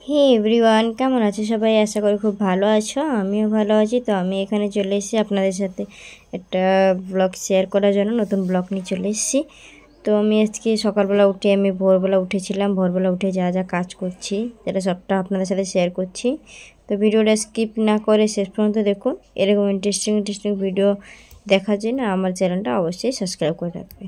হে everyone, কেমন আছো সবাই? আশা করি খুব ভালো আছো। আমিও ভালো আছি। তো আমি এখানে চলে এসেছি আপনাদের সাথে একটা ব্লগ শেয়ার করার জন্য, নতুন ব্লগ নিয়ে চলে এসেছি। তো আমি আজকে সকালবেলা উঠে আমি ভোরবেলা উঠেছিলাম। ভোরবেলা উঠে যা যা কাজ করছি সেটা সবটা আপনাদের সাথে শেয়ার করছি। তো ভিডিওটা স্কিপ না করে শেষ পর্যন্ত দেখুন। এরকম ইন্টারেস্টিং ভিডিও দেখার জন্য আমার চ্যানেলটা অবশ্যই সাবস্ক্রাইব করে রাখবে।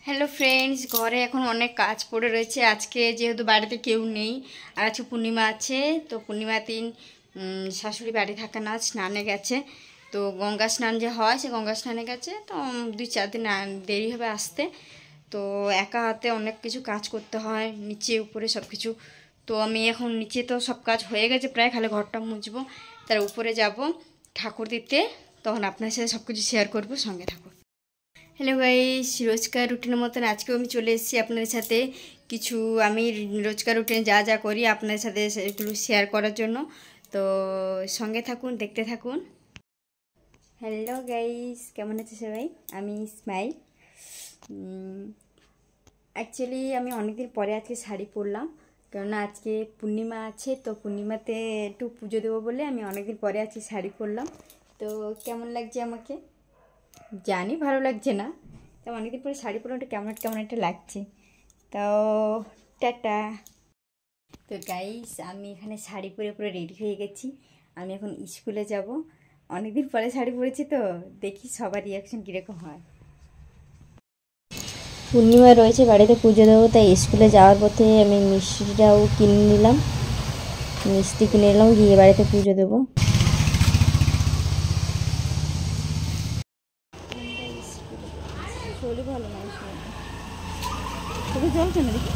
হ্যালো ফ্রেন্ডস, ঘরে এখন অনেক কাজ পড়ে রয়েছে। আজকে যেহেতু বাড়িতে কেউ নেই আর আজকে পূর্ণিমা আছে, তো পূর্ণিমা দিন শাশুড়ি বাড়ি থাকে না, স্নানে গেছে। তো গঙ্গা স্নান যে হয় সে গঙ্গা স্নানে গেছে, তো 2-4 দিন দেরি হবে আসতে। তো একা হাতে অনেক কিছু কাজ করতে হয়, নিচে উপরে সব কিছু। তো আমি এখন নিচে তো সব কাজ হয়ে গেছে প্রায়, খালি ঘরটা মুছবো, তার উপরে যাব ঠাকুর দিতে। তখন আপনার সাথে সব কিছু শেয়ার করবো, সঙ্গে থাকুন। হ্যালো গাইস, রোজকার রুটিনের মতন আজকেও আমি চলে এসেছি আপনাদের সাথে কিছু আমি রোজকার রুটিনে যা যা করি আপনাদের সাথে সেগুলো শেয়ার করার জন্য। তো সঙ্গে থাকুন, দেখতে থাকুন। হ্যালো গাইস, কেমন আছে সবাই? আমি স্মাইল। অ্যাকচুয়ালি আমি অনেকদিন পরে আজকে শাড়ি পরলাম, কেননা আজকে পূর্ণিমা আছে। তো পূর্ণিমাতে একটু পুজো দেবো বলে আমি অনেকদিন পরে আজকে শাড়ি পরলাম। তো কেমন লাগছে আমাকে জানি, ভালো লাগছে না, তো অনেকদিন পরে শাড়ি পরলে কেমন কেমন একটা লাগছে। তো টাটা। তো গাইস, আমি এখানে শাড়ি পরে পুরো রেডি হয়ে গেছি। আমি এখন স্কুলে যাব। অনেকদিন পরে শাড়ি পরেছি, তো দেখি সবার রিয়াকশন কীরকম হয়। পূর্ণিমা রয়েছে, বাড়িতে পুজো দেবো, তাই স্কুলে যাওয়ার পথে আমি মিষ্টিটাও কিনে নিলাম। মিষ্টি কিনে নিলাম, গিয়ে বাড়িতে পুজো দেবো। শরীর ভালো না, খুবই জল কেন দেখি।